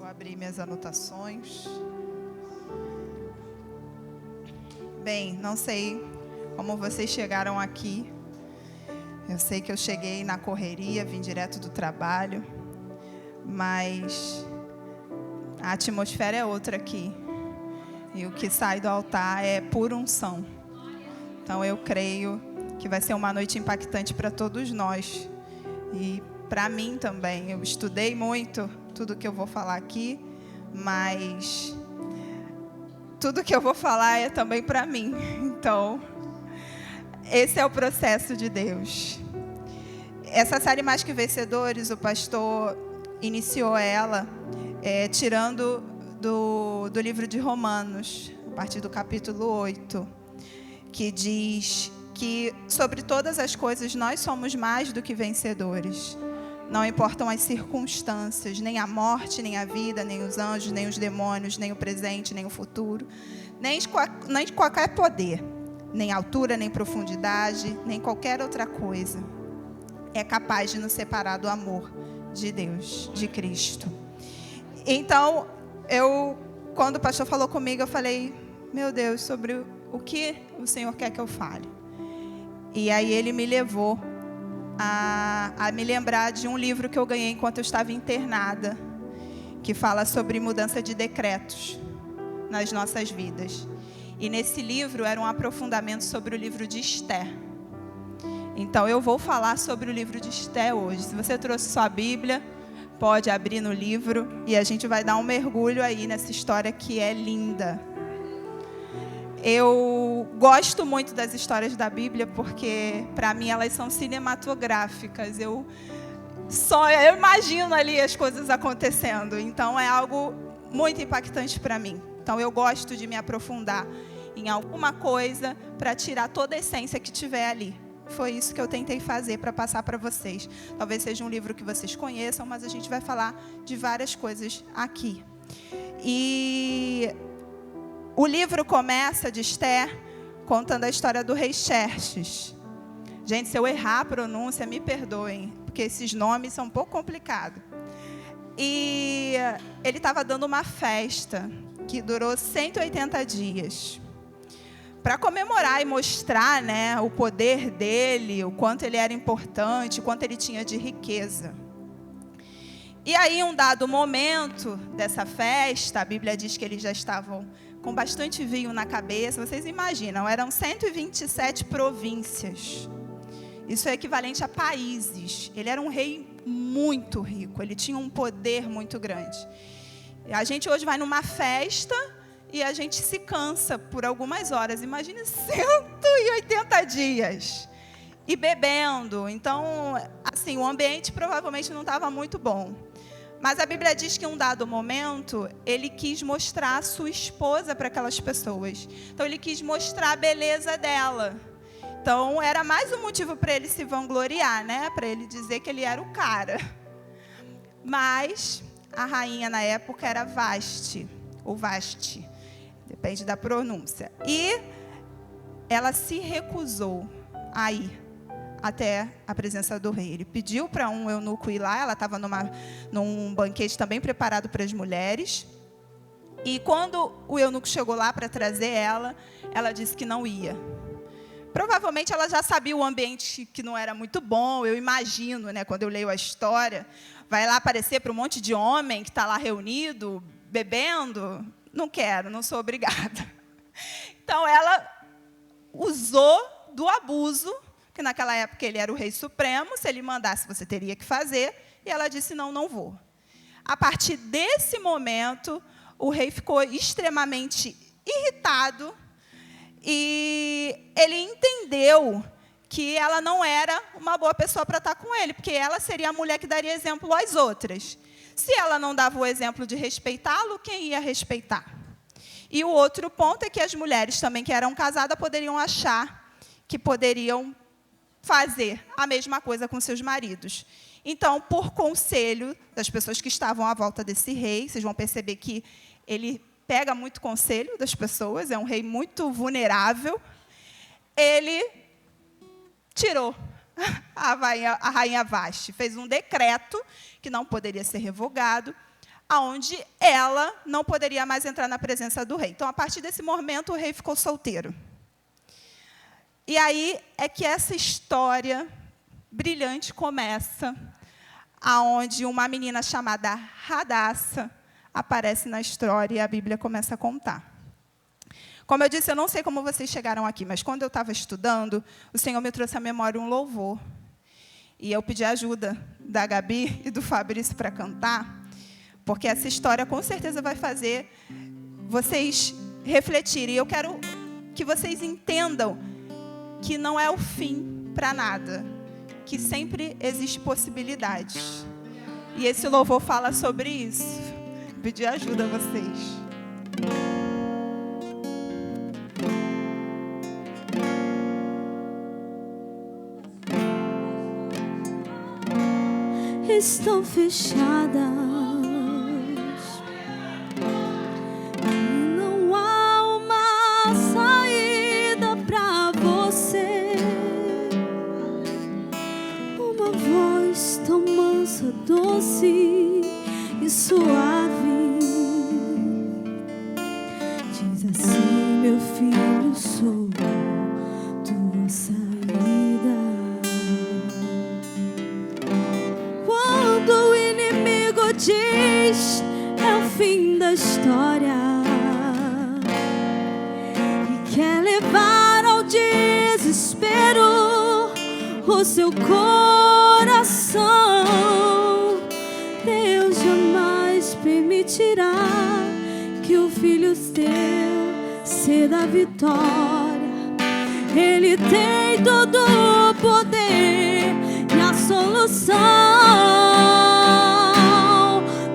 Vou abrir minhas anotações. Bem, não sei como vocês chegaram aqui. Eu sei que eu cheguei na correria, vim direto do trabalho, mas a atmosfera é outra aqui. E o que sai do altar é pura unção. Então eu creio que vai ser uma noite impactante para todos nós. E para mim também. Eu estudei muito tudo que eu vou falar aqui, mas tudo que eu vou falar é também para mim. Então, esse é o processo de Deus. Essa série Mais Que Vencedores, o pastor iniciou ela tirando do livro de Romanos, a partir do capítulo 8, que diz que sobre todas as coisas nós somos mais do que vencedores. Não importam as circunstâncias, nem a morte, nem a vida, nem os anjos, nem os demônios, nem o presente, nem o futuro, nem qualquer poder, nem altura, nem profundidade, nem qualquer outra coisa é capaz de nos separar do amor de Deus, de Cristo. Então, quando o pastor falou comigo, eu falei, meu Deus, sobre o que o Senhor quer que eu fale. E aí ele me levou a me lembrar de um livro que eu ganhei enquanto eu estava internada, que fala sobre mudança de decretos nas nossas vidas. E nesse livro era um aprofundamento sobre o livro de Esther. Então eu vou falar sobre o livro de Esther hoje. Se você trouxe sua Bíblia, pode abrir no livro e a gente vai dar um mergulho aí nessa história que é linda. Eu gosto muito das histórias da Bíblia porque, para mim, elas são cinematográficas. Eu imagino ali as coisas acontecendo. Então, é algo muito impactante para mim. Então, eu gosto de me aprofundar em alguma coisa para tirar toda a essência que tiver ali. Foi isso que eu tentei fazer para passar para vocês. Talvez seja um livro que vocês conheçam, mas a gente vai falar de várias coisas aqui. E o livro começa, de Esther, contando a história do rei Xerxes. Gente, se eu errar a pronúncia, me perdoem, porque esses nomes são um pouco complicados. E ele estava dando uma festa que durou 180 dias. Para comemorar e mostrar, né, o poder dele, o quanto ele era importante, o quanto ele tinha de riqueza. E aí, em um dado momento dessa festa, a Bíblia diz que eles já estavam com bastante vinho na cabeça. Vocês imaginam, eram 127 províncias. Isso é equivalente a países. Ele era um rei muito rico, ele tinha um poder muito grande. A gente hoje vai numa festa e a gente se cansa por algumas horas. Imagine 180 dias. E bebendo. Então, assim, o ambiente provavelmente não estava muito bom. Mas a Bíblia diz que em um dado momento, ele quis mostrar a sua esposa para aquelas pessoas. Então, ele quis mostrar a beleza dela. Então, era mais um motivo para ele se vangloriar, né? Para ele dizer que ele era o cara. Mas a rainha na época era Vasti, ou Vasti, depende da pronúncia. E ela se recusou a ir até a presença do rei. Ele pediu para um eunuco ir lá, ela estava num banquete também preparado para as mulheres. E quando o eunuco chegou lá para trazer ela disse que não ia. Provavelmente ela já sabia o ambiente que não era muito bom, eu imagino, né, quando eu leio a história. Vai lá aparecer para um monte de homem que está lá reunido, bebendo. Não quero, não sou obrigada. Então ela usou do abuso, que naquela época ele era o rei supremo, se ele mandasse você teria que fazer, e ela disse não vou. A partir desse momento, o rei ficou extremamente irritado e ele entendeu que ela não era uma boa pessoa para estar com ele, porque ela seria a mulher que daria exemplo às outras. Se ela não dava o exemplo de respeitá-lo, quem ia respeitar? E o outro ponto é que as mulheres também que eram casadas poderiam achar que poderiam fazer a mesma coisa com seus maridos. Então, por conselho das pessoas que estavam à volta desse rei, vocês vão perceber que ele pega muito conselho das pessoas, é um rei muito vulnerável, ele tirou a rainha Vasti, fez um decreto que não poderia ser revogado. onde ela não poderia mais entrar na presença do rei. Então, a partir desse momento, o rei ficou solteiro. E aí é que essa história brilhante começa, aonde uma menina chamada Radassa aparece na história e a Bíblia começa a contar. Como eu disse, eu não sei como vocês chegaram aqui, mas quando eu estava estudando, o Senhor me trouxe à memória um louvor. E eu pedi ajuda da Gabi e do Fabrício para cantar, porque essa história com certeza vai fazer vocês refletirem. E eu quero que vocês entendam que não é o fim para nada, que sempre existe possibilidades. E esse louvor fala sobre isso. Pedir ajuda a vocês. Estão fechadas e não há uma saída para você. Uma voz tão mansa, doce e suave diz assim: meu filho, sou tua saída. Quando o inimigo diz é o fim da história e quer levar ao desespero o seu coração, Deus jamais permitirá que o filho teu ceda a vitória. Ele tem todo o poder e a solução.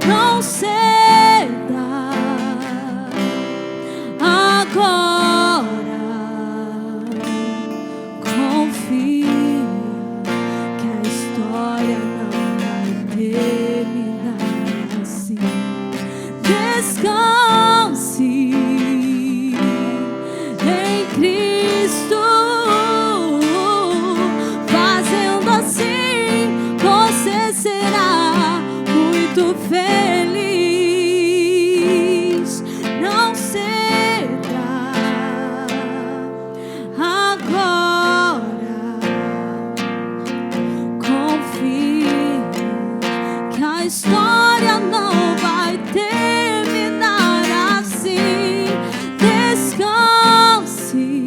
Não ceda agora, confia que a história não vai terminar assim. Descanse em Cristo, fazendo assim você será muito feliz. Não ceda agora, confia que a história não vai terminar assim. Descanse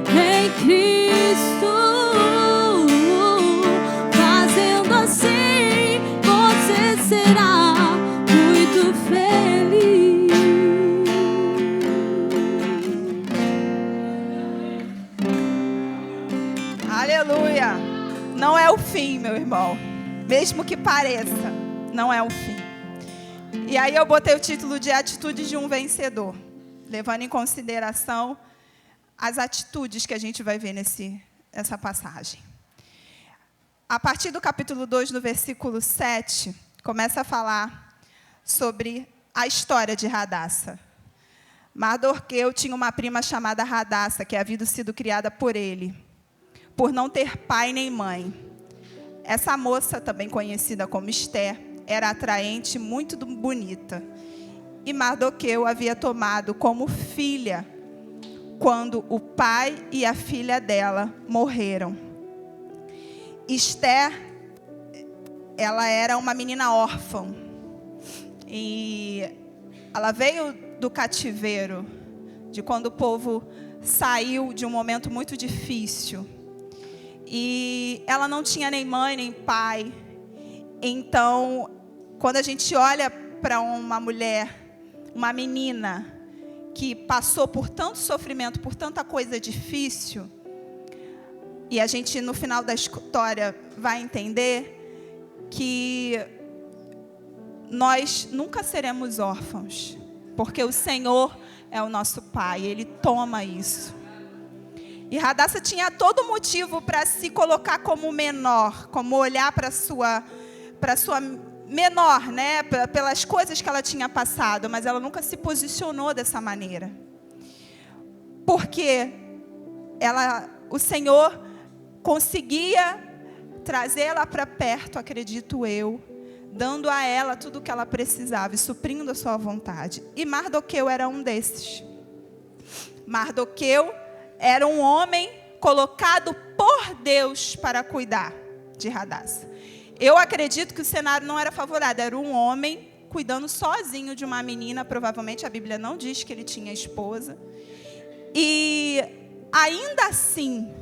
em Cristo, fazendo assim você será muito feliz. Aleluia! Não é o fim, meu irmão. Mesmo que pareça, não é o fim. E aí eu botei o título de Atitudes de um Vencedor, levando em consideração as atitudes que a gente vai ver nessa passagem. A partir do capítulo 2, no versículo 7, começa a falar sobre a história de Radassa. Mardoqueu tinha uma prima chamada Radassa, que havia sido criada por ele, por não ter pai nem mãe. Essa moça, também conhecida como Esther, era atraente, muito bonita. E Mardoqueu havia tomado como filha quando o pai e a filha dela morreram. Esther, ela era uma menina órfã. E ela veio do cativeiro, de quando o povo saiu de um momento muito difícil. E ela não tinha nem mãe, nem pai. Então, quando a gente olha para uma mulher, uma menina, que passou por tanto sofrimento, por tanta coisa difícil, e a gente, no final da história, vai entender que nós nunca seremos órfãos, porque o Senhor é o nosso Pai, Ele toma isso. E Radassa tinha todo motivo para se colocar como menor, como olhar para sua menor, né? Pelas coisas que ela tinha passado, mas ela nunca se posicionou dessa maneira. Porque o Senhor conseguia trazê-la para perto, acredito eu, dando a ela tudo o que ela precisava e suprindo a sua vontade. E Mardoqueu era um desses. Mardoqueu era um homem colocado por Deus para cuidar de Hadassa. Eu acredito que o cenário não era favorável, era um homem cuidando sozinho de uma menina, provavelmente a Bíblia não diz que ele tinha esposa. E ainda assim,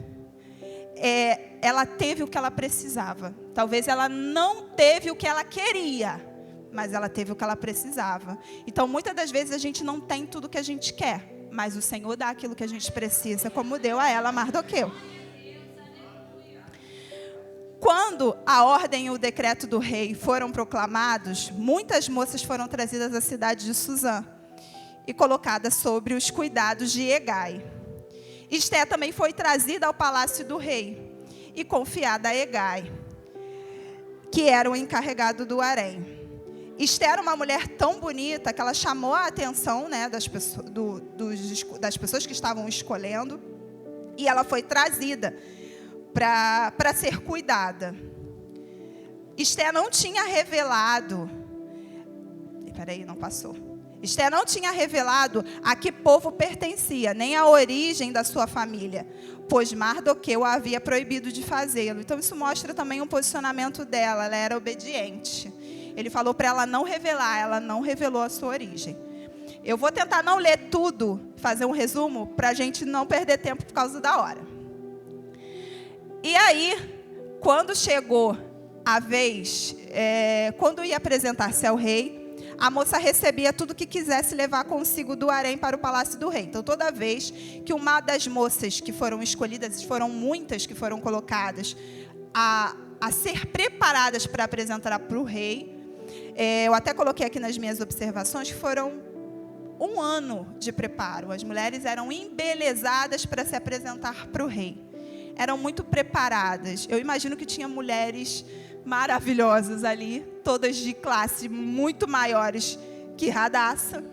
ela teve o que ela precisava. Talvez ela não teve o que ela queria, mas ela teve o que ela precisava. Então, muitas das vezes a gente não tem tudo o que a gente quer, mas o Senhor dá aquilo que a gente precisa, como deu a ela Mardoqueu. Quando a ordem e o decreto do rei foram proclamados, muitas moças foram trazidas à cidade de Suzã e colocadas sobre os cuidados de Hegai. Esté também foi trazida ao palácio do rei e confiada a Hegai, que era o encarregado do harém. Esté era uma mulher tão bonita que ela chamou a atenção, né, das pessoas que estavam escolhendo, e ela foi trazida para ser cuidada. Esté não tinha revelado. Peraí, não passou. Esté não tinha revelado a que povo pertencia, nem a origem da sua família, pois Mardoqueu a havia proibido de fazê-lo. Então isso mostra também um posicionamento dela, ela era obediente. Ele falou para ela não revelar, ela não revelou a sua origem. Eu vou tentar não ler tudo, fazer um resumo, para a gente não perder tempo por causa da hora. E aí, quando chegou a vez, quando ia apresentar-se ao rei, a moça recebia tudo que quisesse levar consigo do harém para o palácio do rei. Então, toda vez que uma das moças que foram escolhidas, foram muitas que foram colocadas a ser preparadas para apresentar para o rei, eu até coloquei aqui nas minhas observações que foram 1 ano de preparo. As mulheres eram embelezadas para se apresentar para o rei. Eram muito preparadas. Eu imagino que tinha mulheres maravilhosas ali, todas de classe muito maiores que Hadassa,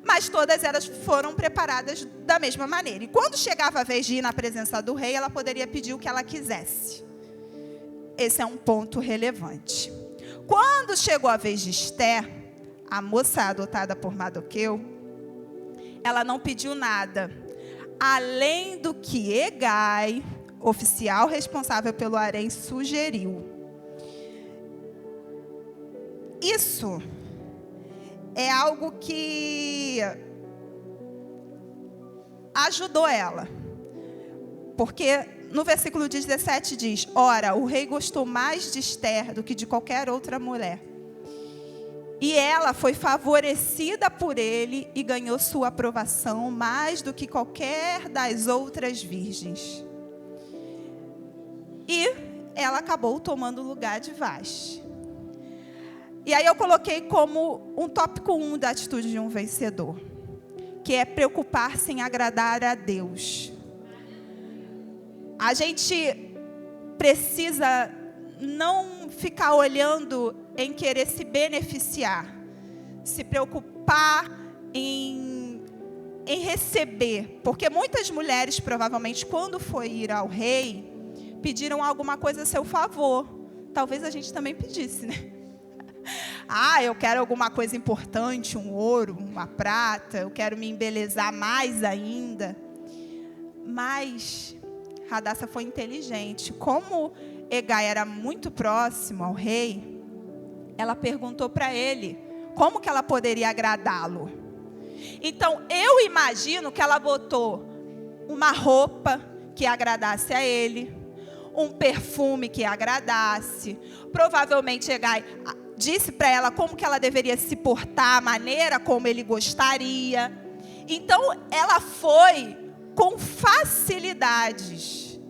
mas todas elas foram preparadas da mesma maneira. E quando chegava a vez de ir na presença do rei, ela poderia pedir o que ela quisesse. Esse é um ponto relevante. Quando chegou a vez de Esté, a moça adotada por Mardoqueu, ela não pediu nada, além do que Hegai, oficial responsável pelo harém, sugeriu. Isso é algo que ajudou ela. Porque no versículo 17 diz: ora, o rei gostou mais de Esté do que de qualquer outra mulher. E ela foi favorecida por ele e ganhou sua aprovação mais do que qualquer das outras virgens. E ela acabou tomando o lugar de Vasti. E aí eu coloquei como um tópico 1 da atitude de um vencedor, que é preocupar-se em agradar a Deus. A gente precisa não ficar olhando em querer se beneficiar, se preocupar em receber, porque muitas mulheres provavelmente quando foi ir ao rei, pediram alguma coisa a seu favor. Talvez a gente também pedisse, né? Eu quero alguma coisa importante, um ouro, uma prata, eu quero me embelezar mais ainda. Mas Hadassa foi inteligente. Como Hegai era muito próximo ao rei, ela perguntou para ele como que ela poderia agradá-lo. Então, eu imagino que ela botou uma roupa que agradasse a ele, um perfume que agradasse. Provavelmente Hegai disse para ela como que ela deveria se portar, a maneira como ele gostaria. Então, ela foi com facilidades,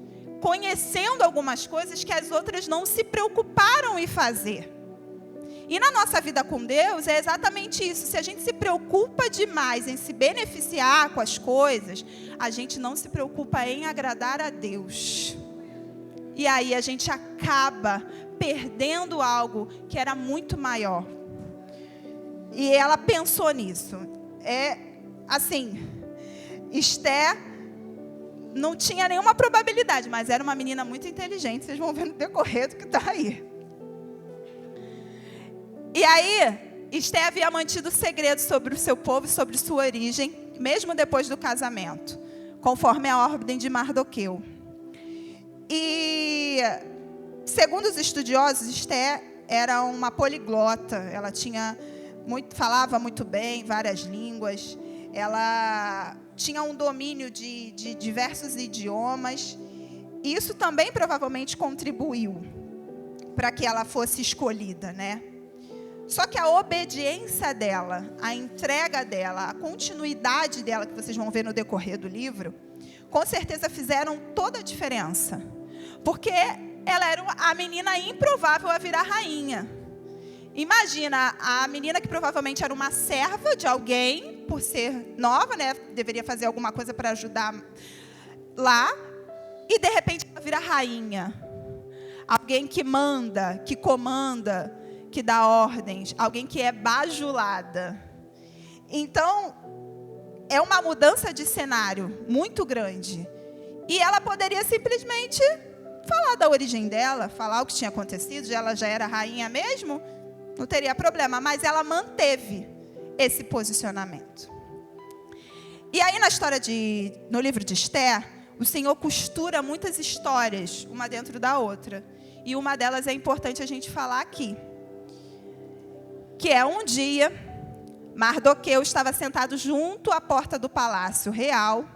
conhecendo algumas coisas que as outras não se preocuparam em fazer. E na nossa vida com Deus é exatamente isso. Se a gente se preocupa demais em se beneficiar com as coisas, a gente não se preocupa em agradar a Deus. E aí a gente acaba perdendo algo que era muito maior. E ela pensou nisso. Esté não tinha nenhuma probabilidade, mas era uma menina muito inteligente. Vocês vão ver no decorrer do que está aí. E aí, Esté havia mantido segredo sobre o seu povo e sobre sua origem, mesmo depois do casamento, conforme a ordem de Mardoqueu. E, segundo os estudiosos, Esté era uma poliglota. Ela falava muito bem várias línguas. Ela tinha um domínio de diversos idiomas. E isso também provavelmente contribuiu para que ela fosse escolhida, né? Só que a obediência dela, a entrega dela, a continuidade dela, que vocês vão ver no decorrer do livro, com certeza fizeram toda a diferença. Porque ela era a menina improvável a virar rainha. Imagina, a menina que provavelmente era uma serva de alguém, por ser nova, né? Deveria fazer alguma coisa para ajudar lá. E, de repente, ela vira rainha. Alguém que manda, que comanda, que dá ordens. Alguém que é bajulada. Então, é uma mudança de cenário muito grande. E ela poderia simplesmente falar da origem dela, falar o que tinha acontecido. Ela já era rainha mesmo, não teria problema. Mas ela manteve esse posicionamento. E aí, no livro de Esté, o Senhor costura muitas histórias, uma dentro da outra. E uma delas é importante a gente falar aqui. Que é um dia, Mardoqueu estava sentado junto à porta do palácio real.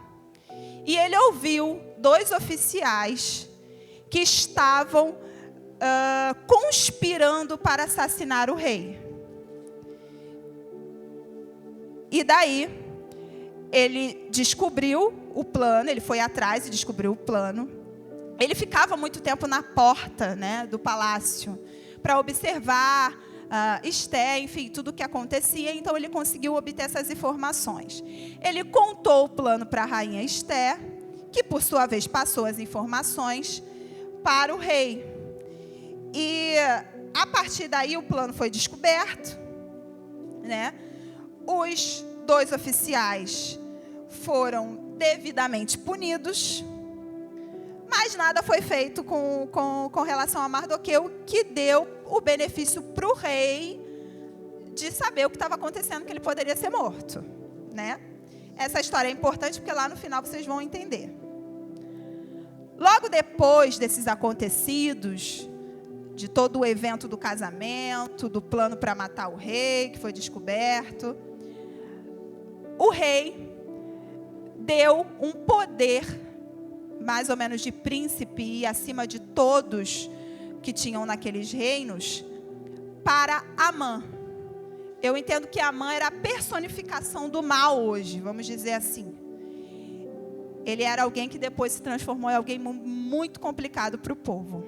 E ele ouviu 2 oficiais que estavam conspirando para assassinar o rei. E daí, ele descobriu o plano, ele foi atrás e descobriu o plano. Ele ficava muito tempo na porta, né, do palácio para observar Esté, enfim, tudo o que acontecia. Então, ele conseguiu obter essas informações. Ele contou o plano para a rainha Esté, que, por sua vez, passou as informações para o rei. E, a partir daí, o plano foi descoberto, né? Os 2 oficiais foram devidamente punidos, mas nada foi feito com relação a Mardoqueu, que deu o benefício para o rei de saber o que estava acontecendo, que ele poderia ser morto, né? Essa história é importante porque lá no final vocês vão entender. Logo depois desses acontecidos, de todo o evento do casamento, do plano para matar o rei, que foi descoberto, o rei deu um poder, mais ou menos de príncipe e acima de todos que tinham naqueles reinos, para Amã. Eu entendo que Amã era a personificação do mal hoje, vamos dizer assim. Ele era alguém que depois se transformou em alguém muito complicado para o povo.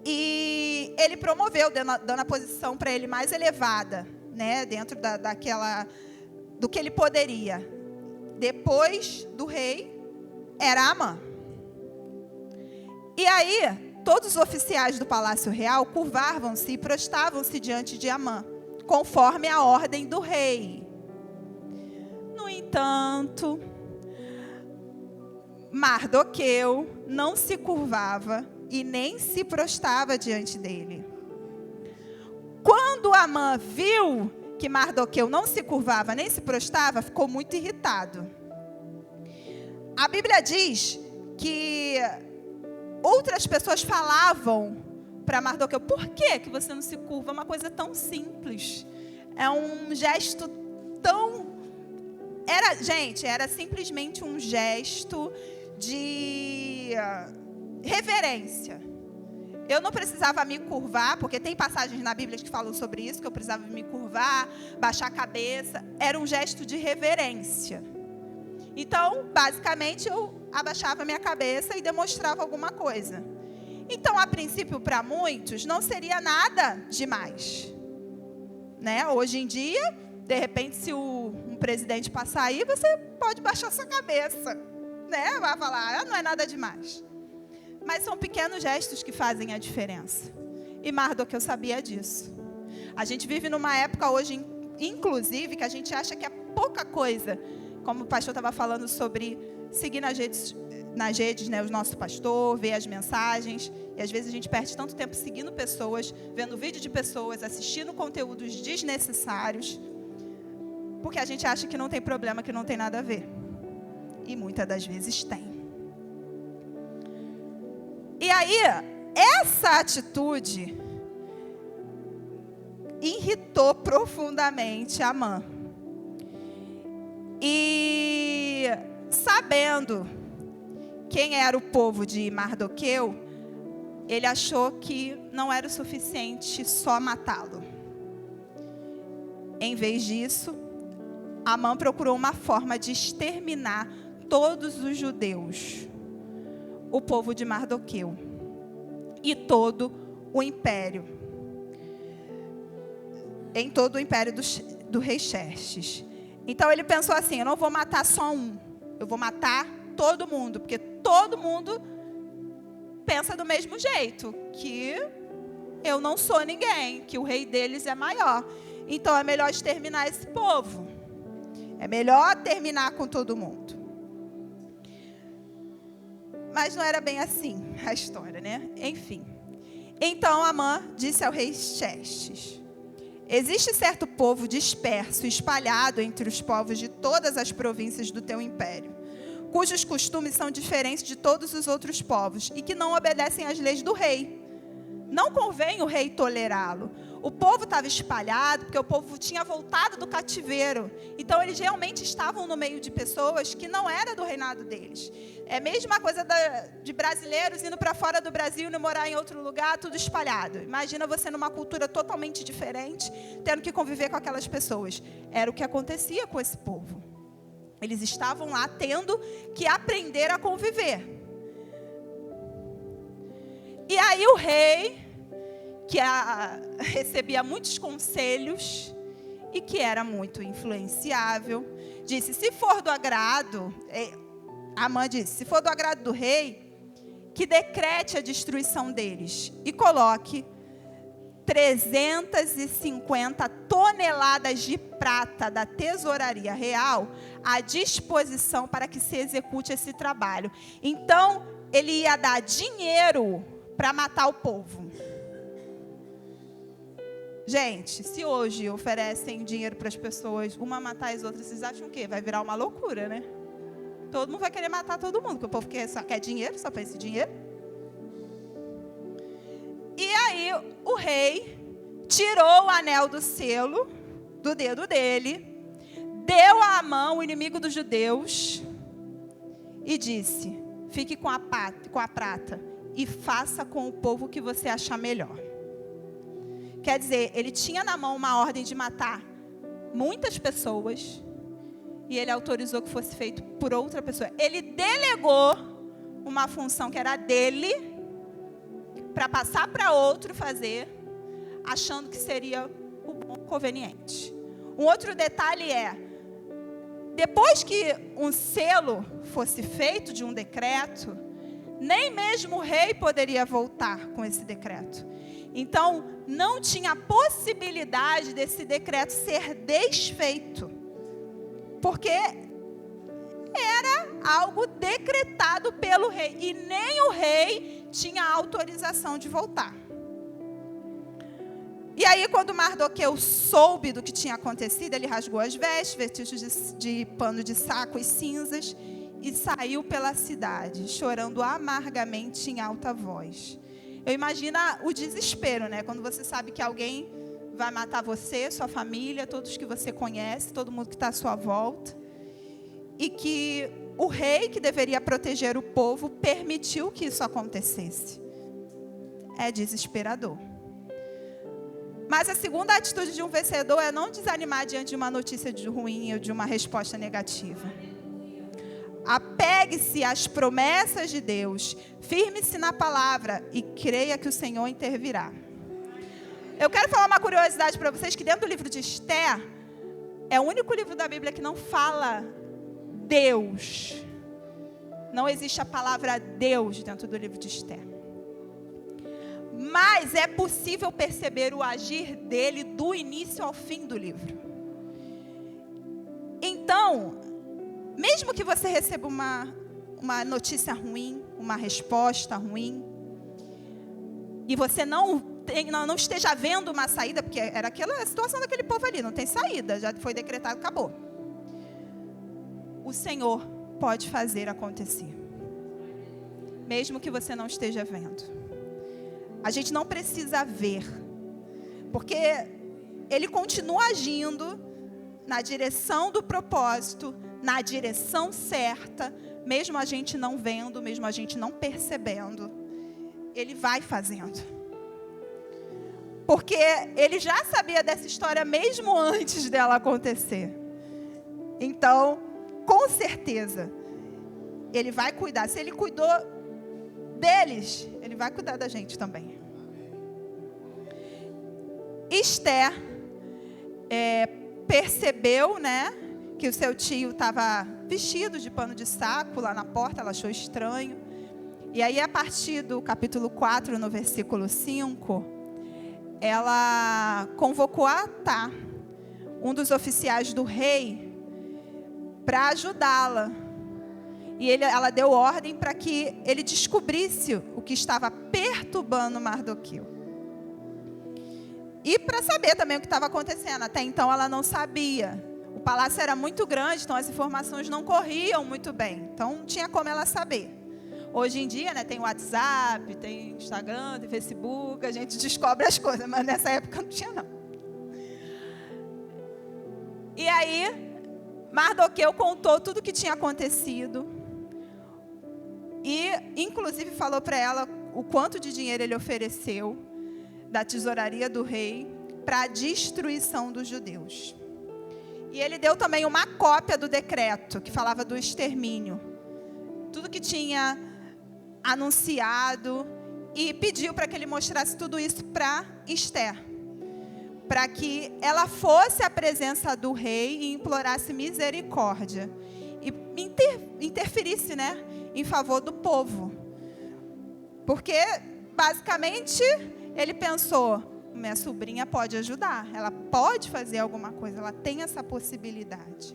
E ele promoveu, dando a posição para ele mais elevada, né, dentro do que ele poderia. Depois do rei, era Amã. E aí, todos os oficiais do Palácio Real curvavam-se e prostravam-se diante de Amã, conforme a ordem do rei. No entanto, Mardoqueu não se curvava e nem se prostrava diante dele. Quando Amã viu que Mardoqueu não se curvava nem se prostrava, ficou muito irritado. A Bíblia diz que outras pessoas falavam para Mardoqueu: por que você não se curva? É uma coisa tão simples. É um gesto tão... Era simplesmente um gesto de reverência. Eu não precisava me curvar, porque tem passagens na Bíblia que falam sobre isso, que eu precisava me curvar, baixar a cabeça. Era um gesto de reverência. Então, basicamente, eu abaixava minha cabeça e demonstrava alguma coisa. Então, a princípio, para muitos, não seria nada demais, né? Hoje em dia, de repente, se um presidente passar aí, você pode baixar sua cabeça, né? Vai falar, não é nada demais. Mas são pequenos gestos que fazem a diferença. E Mardoqueu sabia disso. A gente vive numa época hoje, inclusive, que a gente acha que é pouca coisa. Como o pastor estava falando sobre seguir nas redes, né, o nosso pastor, ver as mensagens. E às vezes a gente perde tanto tempo seguindo pessoas, vendo vídeo de pessoas, assistindo conteúdos desnecessários, porque a gente acha que não tem problema, que não tem nada a ver. E muitas das vezes tem. E aí, essa atitude irritou profundamente Amã. E sabendo quem era o povo de Mardoqueu, ele achou que não era o suficiente só matá-lo. Em vez disso, Amã procurou uma forma de exterminar todos os judeus, o povo de Mardoqueu e todo o império, em todo o império do rei Xerxes. Então ele pensou assim: eu não vou matar só um, eu vou matar todo mundo, porque todo mundo pensa do mesmo jeito, que eu não sou ninguém, que o rei deles é maior. Então é melhor exterminar esse povo. É melhor terminar com todo mundo. Mas não era bem assim a história, né? Enfim. Então Amã disse ao rei Xerxes: existe certo povo disperso, espalhado entre os povos de todas as províncias do teu império, cujos costumes são diferentes de todos os outros povos e que não obedecem às leis do rei. Não convém o rei tolerá-lo. O povo estava espalhado, porque o povo tinha voltado do cativeiro. Então, eles realmente estavam no meio de pessoas que não era do reinado deles. É a mesma coisa de brasileiros indo para fora do Brasil e morar em outro lugar, tudo espalhado. Imagina você numa cultura totalmente diferente, tendo que conviver com aquelas pessoas. Era o que acontecia com esse povo. Eles estavam lá tendo que aprender a conviver. E aí o rei, que recebia muitos conselhos e que era muito influenciável, disse: se for do agrado, Amã disse, se for do agrado do rei, que decrete a destruição deles e coloque 350 toneladas de prata da tesouraria real à disposição para que se execute esse trabalho. Então, ele ia dar dinheiro para matar o povo. Gente, se hoje oferecem dinheiro para as pessoas, uma matar as outras, vocês acham o quê? Vai virar uma loucura, né? Todo mundo vai querer matar todo mundo, porque o povo só quer dinheiro, só pensa em dinheiro. E aí o rei tirou o anel do selo do dedo dele, deu a Amã, o inimigo dos judeus, e disse: fique com a prata e faça com o povo o que você achar melhor. Quer dizer, ele tinha na mão uma ordem de matar muitas pessoas e ele autorizou que fosse feito por outra pessoa. Ele delegou uma função que era dele para passar para outro fazer, achando que seria o bom conveniente. Um outro detalhe é, depois que um selo fosse feito de um decreto, nem mesmo o rei poderia voltar com esse decreto. Então, não tinha possibilidade desse decreto ser desfeito, porque era algo decretado pelo rei, e nem o rei tinha autorização de voltar. E aí, quando Mardoqueu soube do que tinha acontecido, ele rasgou as vestes, vestiu de pano de saco e cinzas, e saiu pela cidade, chorando amargamente em alta voz. Eu imagino o desespero, né? Quando você sabe que alguém vai matar você, sua família, todos que você conhece, todo mundo que está à sua volta. E que o rei, que deveria proteger o povo, permitiu que isso acontecesse. É desesperador. Mas a segunda atitude de um vencedor é não desanimar diante de uma notícia ruim ou de uma resposta negativa. Apegue-se às promessas de Deus, firme-se na palavra e creia que o Senhor intervirá. Eu quero falar uma curiosidade para vocês, que dentro do livro de Esther, é o único livro da Bíblia que não fala Deus. Não existe a palavra Deus dentro do livro de Esther. Mas é possível perceber o agir dele do início ao fim do livro. Então, mesmo que você receba uma notícia ruim, uma resposta ruim, e você não esteja vendo uma saída, porque era aquela situação daquele povo ali, não tem saída, já foi decretado, acabou. O Senhor pode fazer acontecer, mesmo que você não esteja vendo. A gente não precisa ver, porque Ele continua agindo na direção do propósito, na direção certa, mesmo a gente não vendo, mesmo a gente não percebendo, Ele vai fazendo. Porque Ele já sabia dessa história mesmo antes dela acontecer. Então, com certeza, Ele vai cuidar. Se Ele cuidou deles, Ele vai cuidar da gente também. Esther percebeu, né, que o seu tio estava vestido de pano de saco lá na porta, ela achou estranho. E aí, a partir do capítulo 4, no versículo 5, ela convocou Atá, um dos oficiais do rei, para ajudá-la. E ela deu ordem para que ele descobrisse o que estava perturbando Mardoqueu. E para saber também o que estava acontecendo. Até então ela não sabia. O palácio era muito grande, então as informações não corriam muito bem. Então não tinha como ela saber. Hoje em dia, né, tem WhatsApp, tem Instagram, tem Facebook, a gente descobre as coisas, mas nessa época não tinha não. E aí, Mardoqueu contou tudo o que tinha acontecido. E, inclusive, falou para ela o quanto de dinheiro ele ofereceu da tesouraria do rei para a destruição dos judeus. E ele deu também uma cópia do decreto que falava do extermínio. Tudo que tinha anunciado, e pediu para que ele mostrasse tudo isso para Esther, para que ela fosse à presença do rei e implorasse misericórdia e interferisse, né, em favor do povo, porque basicamente ele pensou: minha sobrinha pode ajudar, ela pode fazer alguma coisa, ela tem essa possibilidade.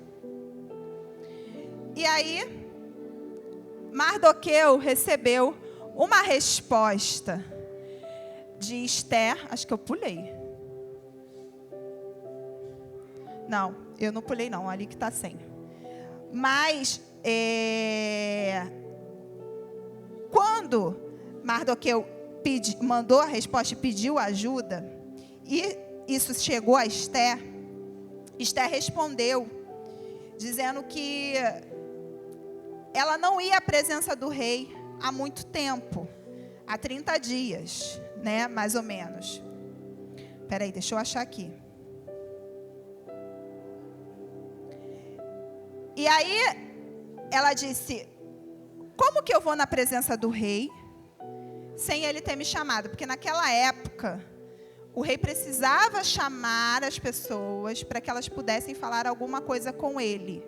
E aí Mardoqueu recebeu uma resposta de Esther. Acho que eu pulei. Não, eu não pulei não, ali que está sem. Mas, quando Mardoqueu mandou a resposta e pediu ajuda, e isso chegou a Esther, Esther respondeu, dizendo que ela não ia à presença do rei há muito tempo, há 30 dias, né, mais ou menos. Peraí, deixa eu achar aqui. E aí, ela disse: como que eu vou na presença do rei sem ele ter me chamado? Porque naquela época, o rei precisava chamar as pessoas para que elas pudessem falar alguma coisa com ele.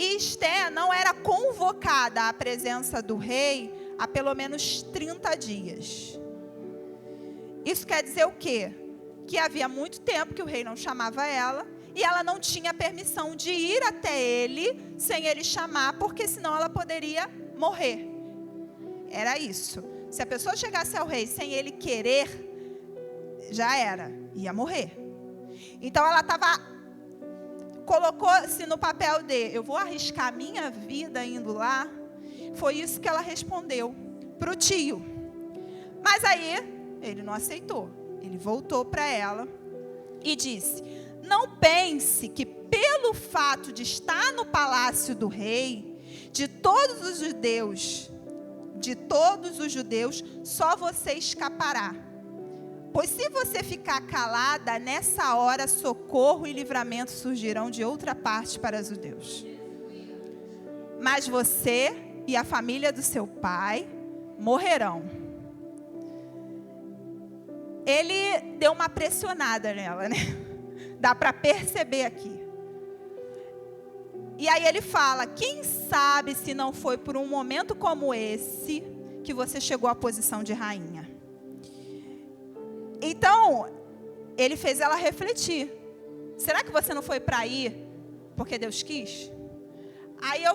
E Esther não era convocada à presença do rei há pelo menos 30 dias. Isso quer dizer o quê? Que havia muito tempo que o rei não chamava ela, e ela não tinha permissão de ir até ele sem ele chamar, porque senão ela poderia morrer. Era isso. Se a pessoa chegasse ao rei sem ele querer, já era, ia morrer. Então ela colocou-se no papel de: eu vou arriscar a minha vida indo lá. Foi isso que ela respondeu para o tio. Mas aí ele não aceitou. Ele voltou para ela e disse: não pense que pelo fato de estar no palácio do rei, de todos os judeus, só você escapará. Pois se você ficar calada, nessa hora socorro e livramento surgirão de outra parte para os judeus. Mas você e a família do seu pai morrerão. Ele deu uma pressionada nela, né? Dá para perceber aqui. E aí ele fala: quem sabe se não foi por um momento como esse que você chegou à posição de rainha. Então, ele fez ela refletir. Será que você não foi para aí porque Deus quis? Aí eu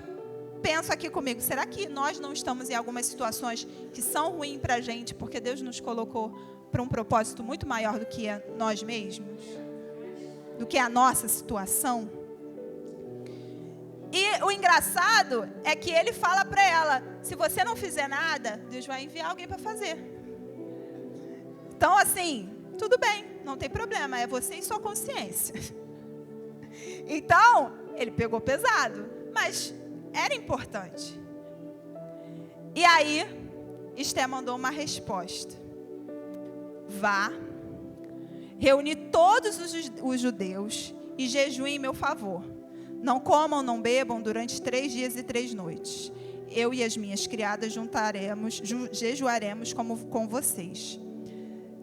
penso aqui comigo, será que nós não estamos em algumas situações que são ruins para a gente, porque Deus nos colocou para um propósito muito maior do que nós mesmos? Do que a nossa situação? E o engraçado é que ele fala para ela, se você não fizer nada, Deus vai enviar alguém para fazer. Então, assim, tudo bem, não tem problema, é você e sua consciência. Então, ele pegou pesado, mas era importante. E aí, Esté mandou uma resposta. Vá, reúne todos os judeus e jejuem em meu favor. Não comam, não bebam durante 3 dias e 3 noites. Eu e as minhas criadas jejuaremos com vocês.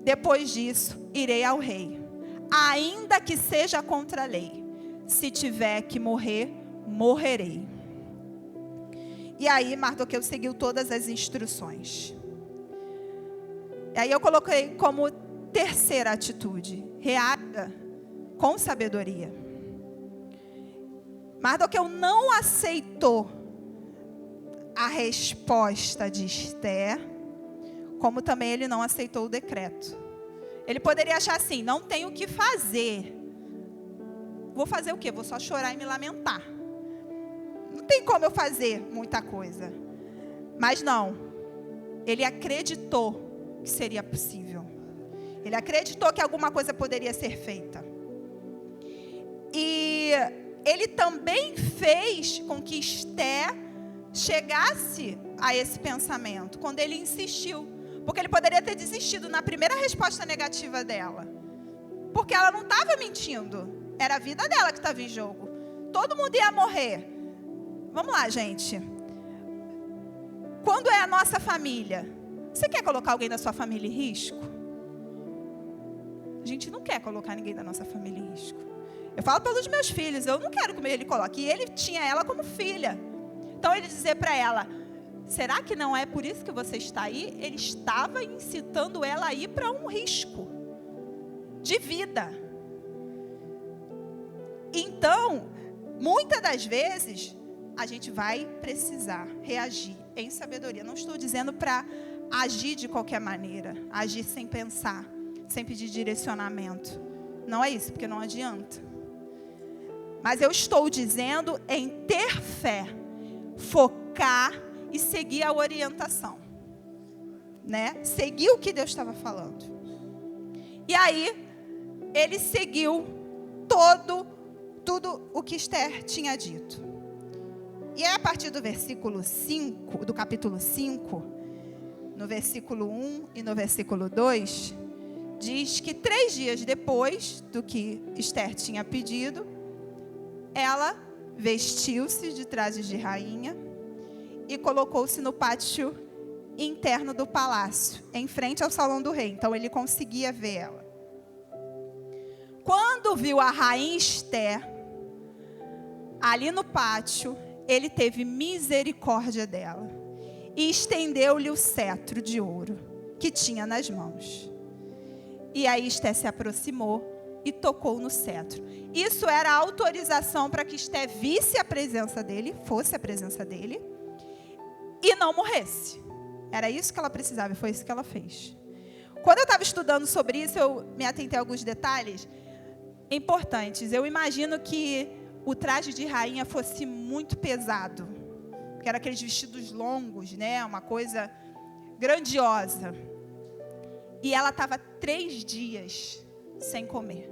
Depois disso, irei ao rei, ainda que seja contra a lei. Se tiver que morrer, morrerei. E aí Mardoqueu seguiu todas as instruções. E aí eu coloquei como terceira atitude, reaja com sabedoria. Mardoqueu não aceitou a resposta de Esté, como também ele não aceitou o decreto. Ele poderia achar assim, não tenho o que fazer. Vou fazer o quê? Vou só chorar e me lamentar. Não tem como eu fazer muita coisa. Mas não. Ele acreditou que seria possível. Ele acreditou que alguma coisa poderia ser feita. E ele também fez com que Esté chegasse a esse pensamento, quando ele insistiu. Porque ele poderia ter desistido na primeira resposta negativa dela. Porque ela não estava mentindo. Era a vida dela que estava em jogo. Todo mundo ia morrer. Vamos lá, gente. Quando é a nossa família, você quer colocar alguém da sua família em risco? A gente não quer colocar ninguém da nossa família em risco. Eu falo pelos meus filhos, eu não quero que ele coloque. E ele tinha ela como filha. Então ele dizer para ela, será que não é por isso que você está aí? Ele estava incitando ela a ir para um risco de vida. Então, muitas das vezes, a gente vai precisar reagir em sabedoria. Não estou dizendo para agir de qualquer maneira, agir sem pensar, sem pedir direcionamento. Não é isso, porque não adianta. Mas eu estou dizendo em ter fé, focar e seguir a orientação, né? Seguir o que Deus estava falando. E aí, ele seguiu tudo o que Esther tinha dito. E é a partir do versículo 5, do capítulo 5, no versículo 1 e no versículo 2, diz que 3 dias depois do que Esther tinha pedido, ela vestiu-se de trajes de rainha e colocou-se no pátio interno do palácio, em frente ao salão do rei. Então ele conseguia ver ela. Quando viu a rainha Esther ali no pátio, ele teve misericórdia dela e estendeu-lhe o cetro de ouro que tinha nas mãos. E aí Esther se aproximou e tocou no cetro. Isso era a autorização para que Esther visse a presença dele, fosse a presença dele, e não morresse. Era isso que ela precisava e foi isso que ela fez. Quando eu estava estudando sobre isso, eu me atentei a alguns detalhes importantes. Eu imagino que o traje de rainha fosse muito pesado, que era aqueles vestidos longos, né? Uma coisa grandiosa. E ela estava 3 dias sem comer.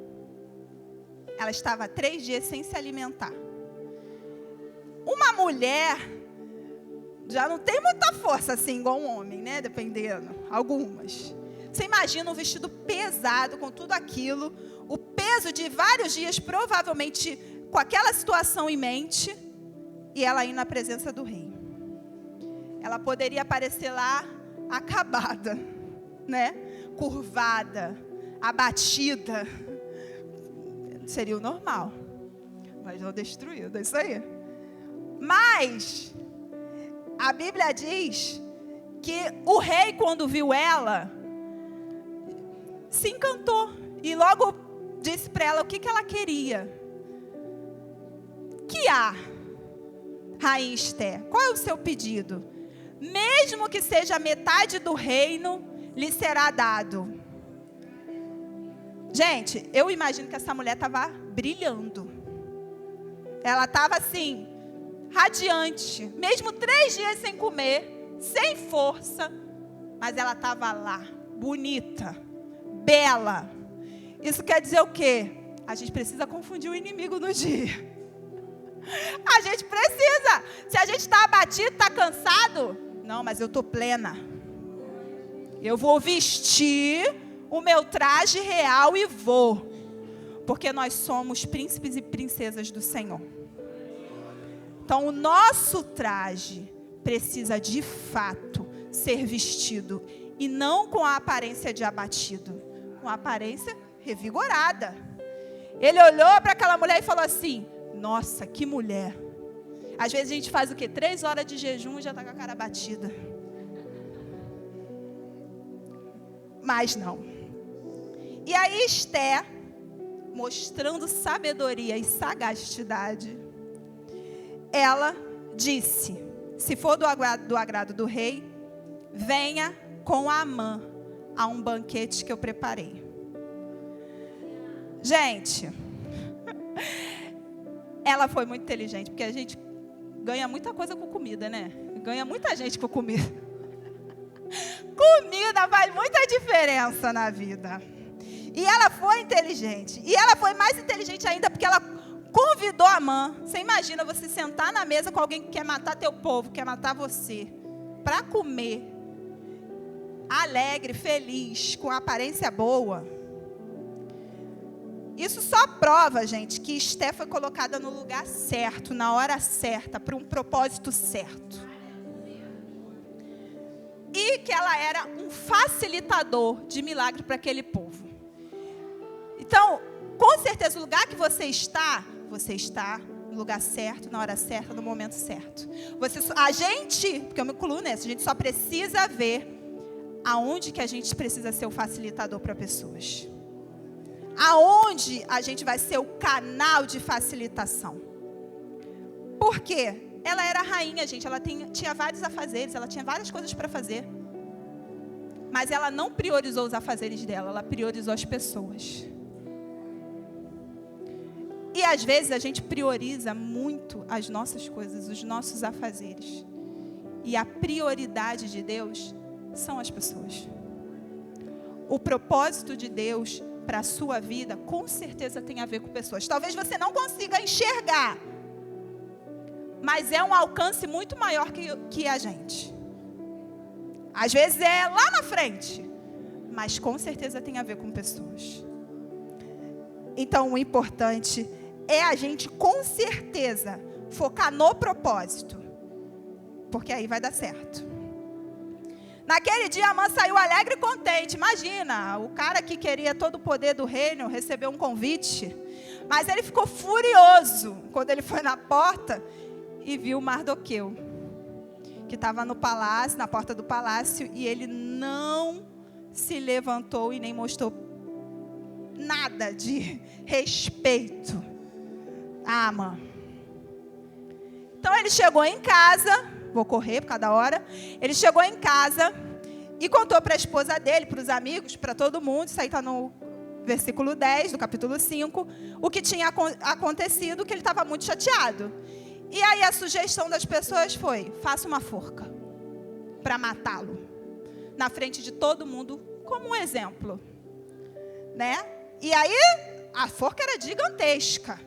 Ela estava 3 dias sem se alimentar. Uma mulher já não tem muita força assim, igual um homem, né? Dependendo, algumas. Você imagina um vestido pesado com tudo aquilo, o peso de vários dias, provavelmente com aquela situação em mente, e ela ir na presença do rei. Ela poderia aparecer lá acabada, né? Curvada, abatida. Seria o normal, mas não destruída, é isso aí. Mas a Bíblia diz que o rei, quando viu ela, se encantou e logo disse para ela o que ela queria. Que há? Rainha Esther, qual é o seu pedido? Mesmo que seja metade do reino, lhe será dado. Gente, eu imagino que essa mulher estava brilhando. Ela estava assim, radiante. Mesmo 3 dias sem comer, sem força. Mas ela estava lá, bonita, bela. Isso quer dizer o quê? A gente precisa confundir o inimigo no dia. A gente precisa. Se a gente está abatido, está cansado. Não, mas eu estou plena. Eu vou vestir o meu traje real e vou. Porque nós somos príncipes e princesas do Senhor. Então o nosso traje precisa de fato ser vestido. E não com a aparência de abatido. Com a aparência revigorada. Ele olhou para aquela mulher e falou assim: nossa, que mulher. Às vezes a gente faz o quê? 3 horas de jejum e já está com a cara batida. Mas não. E aí Esther, mostrando sabedoria e sagacidade, ela disse: se for do agrado do rei, venha com Amã a um banquete que eu preparei. Gente, ela foi muito inteligente, porque a gente ganha muita coisa com comida, né? Ganha muita gente com comida. Comida faz muita diferença na vida. E ela foi inteligente. E ela foi mais inteligente ainda porque ela convidou Amã. Você imagina você sentar na mesa com alguém que quer matar teu povo, quer matar você, para comer, alegre, feliz, com aparência boa. Isso só prova, gente, que Esther foi colocada no lugar certo, na hora certa, para um propósito certo. E que ela era um facilitador de milagre para aquele povo. Então, com certeza, o lugar que você está no lugar certo, na hora certa, no momento certo. A gente, porque eu me incluo nessa, a gente só precisa ver aonde que a gente precisa ser o facilitador para pessoas. Aonde a gente vai ser o canal de facilitação. Por quê? Ela era rainha, gente. Ela tinha vários afazeres, ela tinha várias coisas para fazer. Mas ela não priorizou os afazeres dela, ela priorizou as pessoas. E às vezes a gente prioriza muito as nossas coisas, os nossos afazeres. E a prioridade de Deus são as pessoas. O propósito de Deus para a sua vida, com certeza tem a ver com pessoas. Talvez você não consiga enxergar, mas é um alcance muito maior que a gente. Às vezes é lá na frente, mas com certeza tem a ver com pessoas. Então o importante é a gente, com certeza, focar no propósito, porque aí vai dar certo. Naquele dia, Amã saiu alegre e contente. Imagina, o cara que queria todo o poder do reino recebeu um convite. Mas ele ficou furioso quando ele foi na porta e viu Mardoqueu, que estava no palácio, na porta do palácio, e ele não se levantou e nem mostrou nada de respeito a Amã. Então ele chegou em casa, vou correr por cada hora. Ele chegou em casa e contou para a esposa dele, para os amigos, para todo mundo. Isso aí está no versículo 10 do capítulo 5. O que tinha acontecido, que ele estava muito chateado. E aí a sugestão das pessoas foi: faça uma forca para matá-lo. Na frente de todo mundo, como um exemplo. Né? E aí a forca era gigantesca.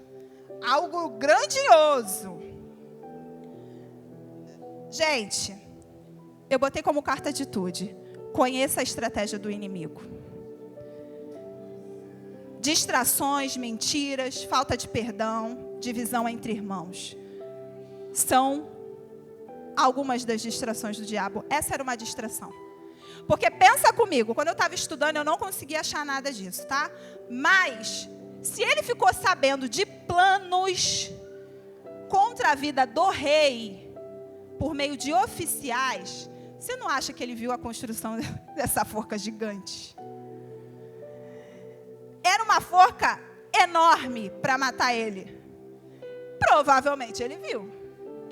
Algo grandioso. Gente, eu botei como carta atitude: conheça a estratégia do inimigo. Distrações, mentiras, falta de perdão, divisão entre irmãos. São algumas das distrações do diabo. Essa era uma distração. Porque pensa comigo, quando eu estava estudando eu não conseguia achar nada disso, tá? Mas, se ele ficou sabendo de planos contra a vida do rei, por meio de oficiais, você não acha que ele viu a construção dessa forca gigante? Era uma forca enorme para matar ele. Provavelmente ele viu.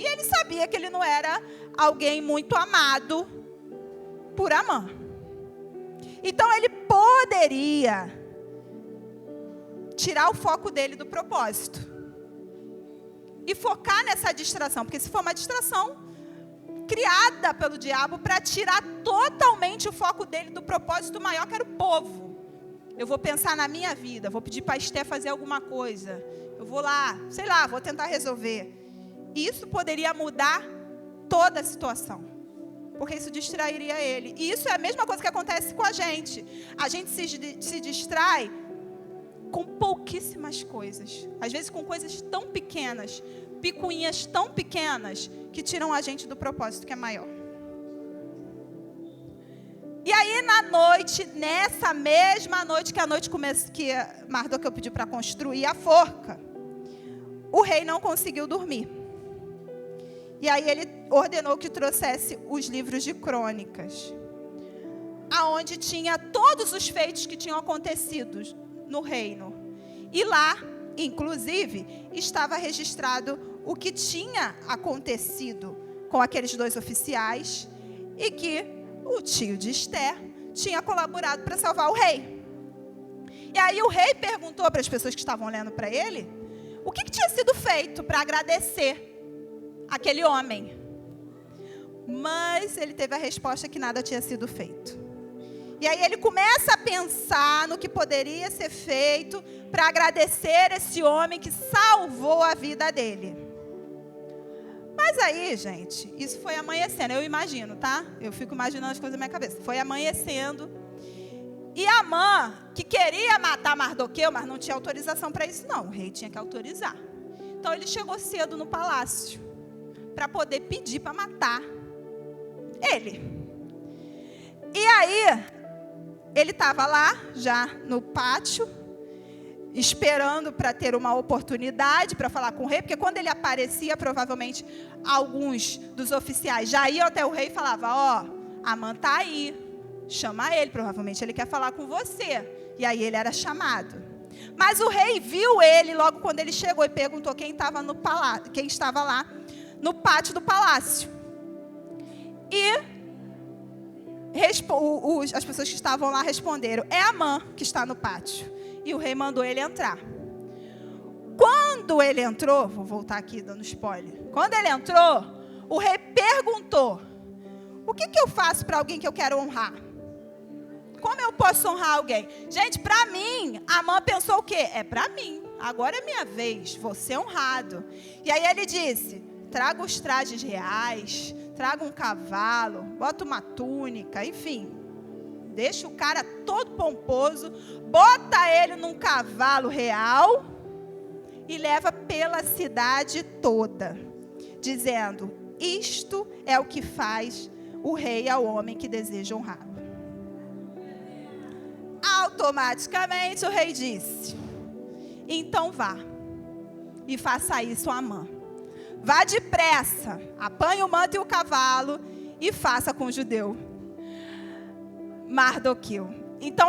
E ele sabia que ele não era alguém muito amado por Amã. Então ele poderia tirar o foco dele do propósito e focar nessa distração, porque se for uma distração criada pelo diabo para tirar totalmente o foco dele do propósito maior, que era o povo. Eu vou pensar na minha vida, vou pedir para a Esté fazer alguma coisa, eu vou lá, sei lá, vou tentar resolver. Isso poderia mudar toda a situação, porque isso distrairia ele. E isso é a mesma coisa que acontece com a gente. A gente se distrai com pouquíssimas coisas. Às vezes com coisas tão pequenas, picuinhas tão pequenas, que tiram a gente do propósito que é maior. E aí na noite, nessa mesma noite, que Mardoqueu pediu para construir a forca, o rei não conseguiu dormir. E aí ele ordenou que trouxesse os livros de crônicas, aonde tinha todos os feitos que tinham acontecido no reino. E lá, inclusive, estava registrado o que tinha acontecido com aqueles 2 oficiais e que o tio de Esté tinha colaborado para salvar o rei. E aí o rei perguntou para as pessoas que estavam lendo para ele o que tinha sido feito para agradecer aquele homem. Mas ele teve a resposta que nada tinha sido feito. E aí ele começa a pensar no que poderia ser feito para agradecer esse homem que salvou a vida dele. Mas aí, gente, isso foi amanhecendo. Eu imagino, tá? Eu fico imaginando as coisas na minha cabeça. Foi amanhecendo. E Amã, que queria matar Mardoqueu, mas não tinha autorização para isso, não. O rei tinha que autorizar. Então ele chegou cedo no palácio para poder pedir para matar ele. E aí, ele estava lá, já no pátio, esperando para ter uma oportunidade para falar com o rei, porque quando ele aparecia, provavelmente, alguns dos oficiais já iam até o rei e falavam, ó, Amã está aí, chama ele, provavelmente ele quer falar com você. E aí ele era chamado. Mas o rei viu ele logo quando ele chegou e perguntou quem estava no palácio, quem estava lá no pátio do palácio. E as pessoas que estavam lá responderam, é Amã que está no pátio. E o rei mandou ele entrar. Quando ele entrou, vou voltar aqui dando spoiler. Quando ele entrou, o rei perguntou, o que eu faço para alguém que eu quero honrar? Como eu posso honrar alguém? Gente, para mim, Amã pensou o quê? É para mim, agora é minha vez, vou ser honrado. E aí ele disse, traga os trajes reais, traga um cavalo, bota uma túnica, enfim. Deixa o cara todo pomposo, bota ele num cavalo real e leva pela cidade toda, dizendo, isto é o que faz o rei ao homem que deseja honrá-lo. Automaticamente o rei disse, então vá e faça isso a Amã. Vá depressa, apanhe o manto e o cavalo e faça com o judeu Mardoqueu. Então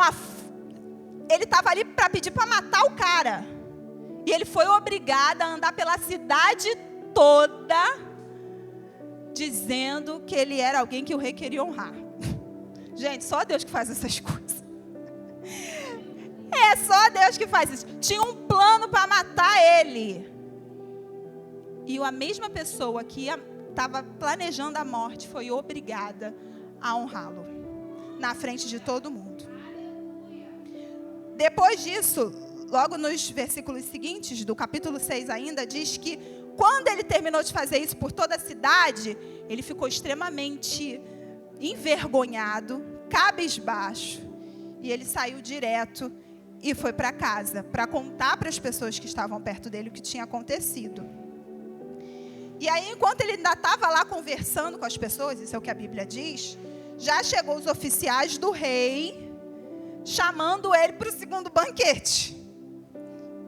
ele estava ali para pedir para matar o cara. E ele foi obrigado a andar pela cidade toda dizendo que ele era alguém que o rei queria honrar. Gente, só Deus que faz essas coisas. É só Deus que faz isso. Tinha um plano para matar ele. E a mesma pessoa que estava planejando a morte foi obrigada a honrá-lo na frente de todo mundo. Depois disso, logo nos versículos seguintes, do capítulo 6 ainda, diz que quando ele terminou de fazer isso por toda a cidade, ele ficou extremamente envergonhado, cabisbaixo, e ele saiu direto e foi para casa, para contar para as pessoas que estavam perto dele o que tinha acontecido. E aí, enquanto ele ainda estava lá conversando com as pessoas, isso é o que a Bíblia diz, já chegou os oficiais do rei, chamando ele para o segundo banquete,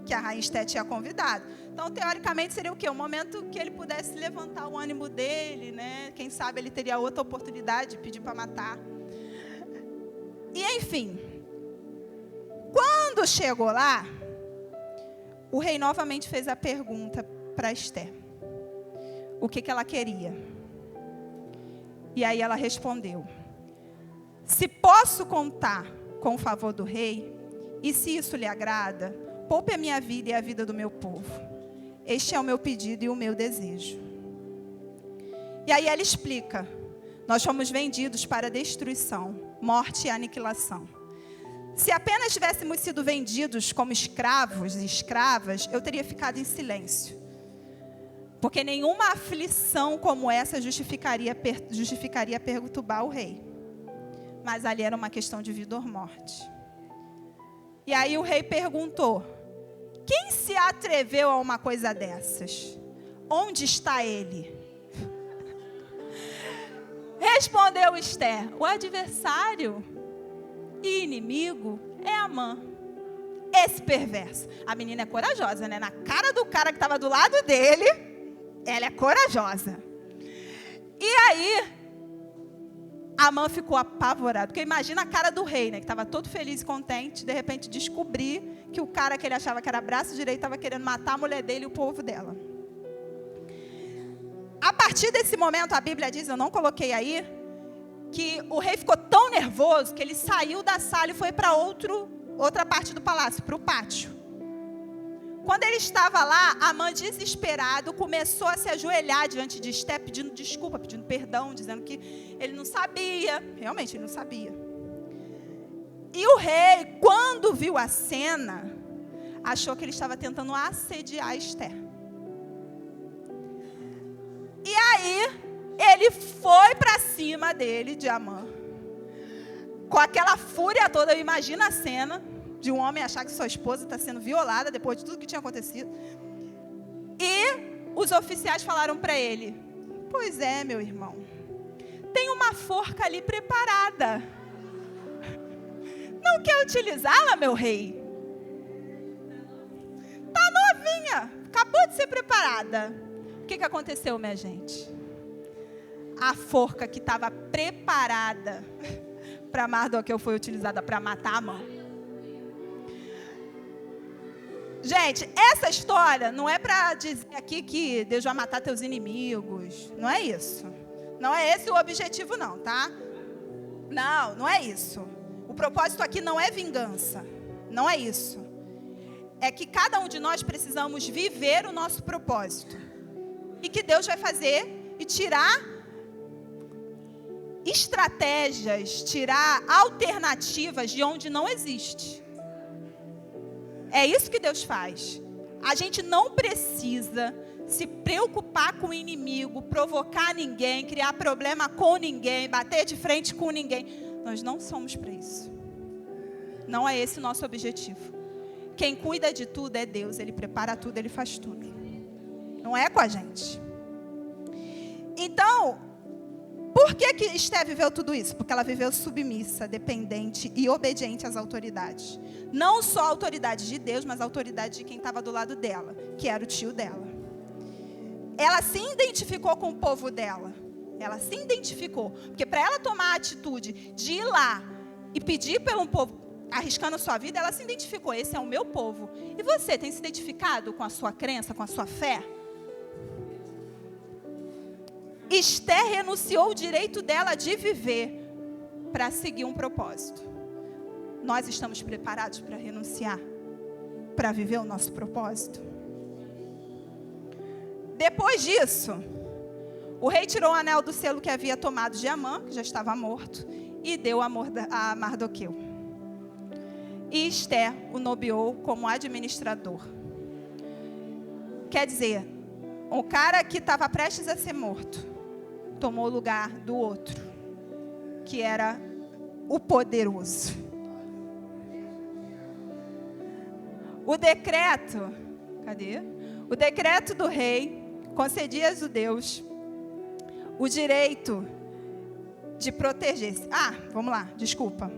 que a rainha Esté tinha convidado. Então, teoricamente, seria o quê? Um momento que ele pudesse levantar o ânimo dele, né? Quem sabe ele teria outra oportunidade de pedir para matar. E, enfim, quando chegou lá, o rei novamente fez a pergunta para Esté. o que ela queria. E aí ela respondeu: se posso contar com o favor do rei, e se isso lhe agrada, poupe a minha vida e a vida do meu povo. Este é o meu pedido e o meu desejo. E aí ela explica: nós fomos vendidos para destruição, morte e aniquilação. Se apenas tivéssemos sido vendidos como escravos e escravas, eu teria ficado em silêncio. Porque nenhuma aflição como essa justificaria perturbar o rei. Mas ali era uma questão de vida ou morte. E aí o rei perguntou: quem se atreveu a uma coisa dessas? Onde está ele? Respondeu Esther: o adversário e inimigo é Amã, esse perverso. A menina é corajosa, né? Na cara do cara que estava do lado dele, ela é corajosa. E aí, Amã ficou apavorado. Porque imagina a cara do rei, né? Que estava todo feliz e contente. De repente descobrir que o cara que ele achava que era braço direito estava querendo matar a mulher dele e o povo dela. A partir desse momento, a Bíblia diz, eu não coloquei aí, que o rei ficou tão nervoso que ele saiu da sala e foi para outra parte do palácio, para o pátio. Quando ele estava lá, Amã, desesperado, começou a se ajoelhar diante de Esther, pedindo desculpa, pedindo perdão, dizendo que ele não sabia. Realmente, ele não sabia. E o rei, quando viu a cena, achou que ele estava tentando assediar Esther. E aí, ele foi para cima dele, de Amã, com aquela fúria toda. Imagina a cena de um homem achar que sua esposa está sendo violada depois de tudo que tinha acontecido. E os oficiais falaram para ele: pois é, meu irmão, tem uma forca ali preparada. Não quer utilizá-la, meu rei? Está novinha, acabou de ser preparada. O que aconteceu, minha gente? A forca que estava preparada para Mardoqueu foi utilizada para matar Amã. Gente, essa história não é para dizer aqui que Deus vai matar teus inimigos. Não é isso. Não é esse o objetivo não, tá? Não, não é isso. O propósito aqui não é vingança. Não é isso. É que cada um de nós precisamos viver o nosso propósito. E que Deus vai fazer e tirar estratégias, tirar alternativas de onde não existe. É isso que Deus faz. A gente não precisa se preocupar com o inimigo, provocar ninguém, criar problema com ninguém, bater de frente com ninguém. Nós não somos para isso. Não é esse o nosso objetivo. Quem cuida de tudo é Deus. Ele prepara tudo, Ele faz tudo. Não é com a gente. Então, por que Esther viveu tudo isso? Porque ela viveu submissa, dependente e obediente às autoridades. Não só a autoridade de Deus, mas a autoridade de quem estava do lado dela, que era o tio dela. Ela se identificou com o povo dela. Ela se identificou. Porque para ela tomar a atitude de ir lá e pedir pelo povo, arriscando a sua vida, ela se identificou. Esse é o meu povo. E você, tem se identificado com a sua crença, com a sua fé? Esther renunciou o direito dela de viver para seguir um propósito. Nós estamos preparados para renunciar, para viver o nosso propósito? Depois disso, o rei tirou o anel do selo que havia tomado de Amã, que já estava morto, e deu a Mardoqueu. E Esther o nomeou como administrador. Quer dizer, o cara que estava prestes a ser morto tomou o lugar do outro, que era o poderoso. O decreto, cadê? O decreto do rei concedia aos judeus o direito de proteger-se. Vamos lá, desculpa.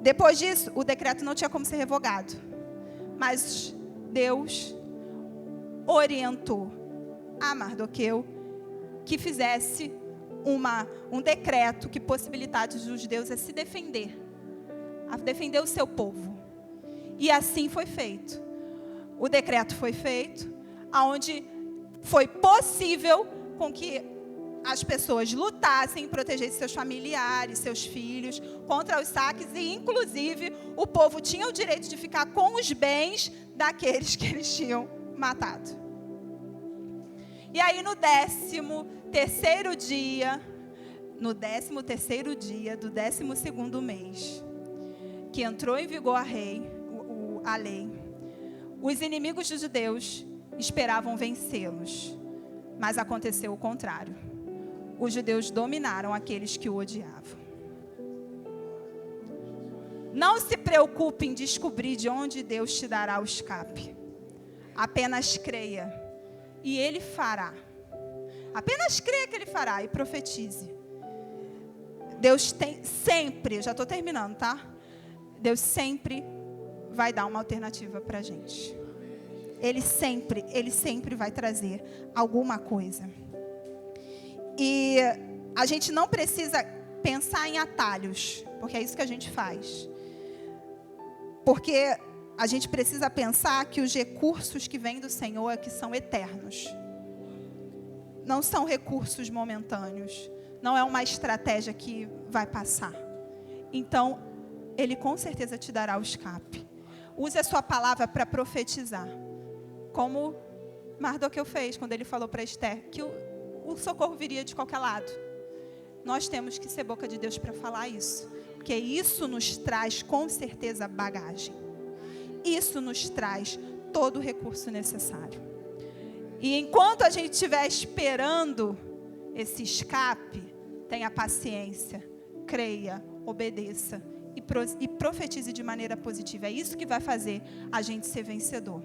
Depois disso, o decreto não tinha como ser revogado. Mas Deus orientou a Mardoqueu que fizesse um decreto que possibilitasse os judeus a se defender, a defender o seu povo. E assim foi feito. O decreto foi feito, onde foi possível com que as pessoas lutassem e protegessem seus familiares, seus filhos, contra os saques, e inclusive o povo tinha o direito de ficar com os bens daqueles que eles tinham matado. E aí no 13º dia do 12º mês, que entrou em vigor a lei, os inimigos dos judeus esperavam vencê-los, mas aconteceu o contrário. Os judeus dominaram aqueles que o odiavam. Não se preocupe em descobrir de onde Deus te dará o escape. Apenas creia e Ele fará. Apenas creia que Ele fará e profetize. Deus tem sempre, já estou terminando, tá? Deus sempre vai dar uma alternativa para a gente. Ele sempre vai trazer alguma coisa. E a gente não precisa pensar em atalhos, porque é isso que a gente faz. Porque a gente precisa pensar que os recursos que vêm do Senhor é que são eternos. Não são recursos momentâneos. Não é uma estratégia que vai passar. Então, Ele com certeza te dará o escape. Use a sua palavra para profetizar. Como Mardoqueu fez quando ele falou para Esther que o socorro viria de qualquer lado. Nós temos que ser boca de Deus para falar isso. Porque isso nos traz com certeza bagagem. Isso nos traz todo o recurso necessário. E enquanto a gente estiver esperando esse escape, tenha paciência, creia, obedeça e profetize de maneira positiva. É isso que vai fazer a gente ser vencedor.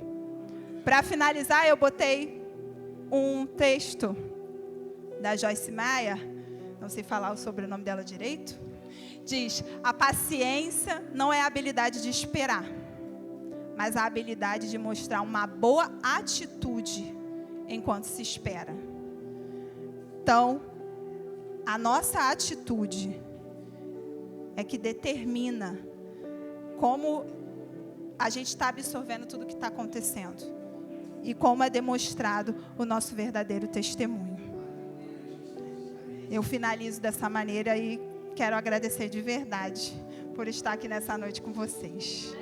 Para finalizar, eu botei um texto da Joyce Meyer, não sei falar o sobrenome dela direito, diz: a paciência não é a habilidade de esperar, mas a habilidade de mostrar uma boa atitude enquanto se espera. Então, a nossa atitude é que determina como a gente está absorvendo tudo que está acontecendo e como é demonstrado o nosso verdadeiro testemunho. Eu finalizo dessa maneira e quero agradecer de verdade por estar aqui nessa noite com vocês.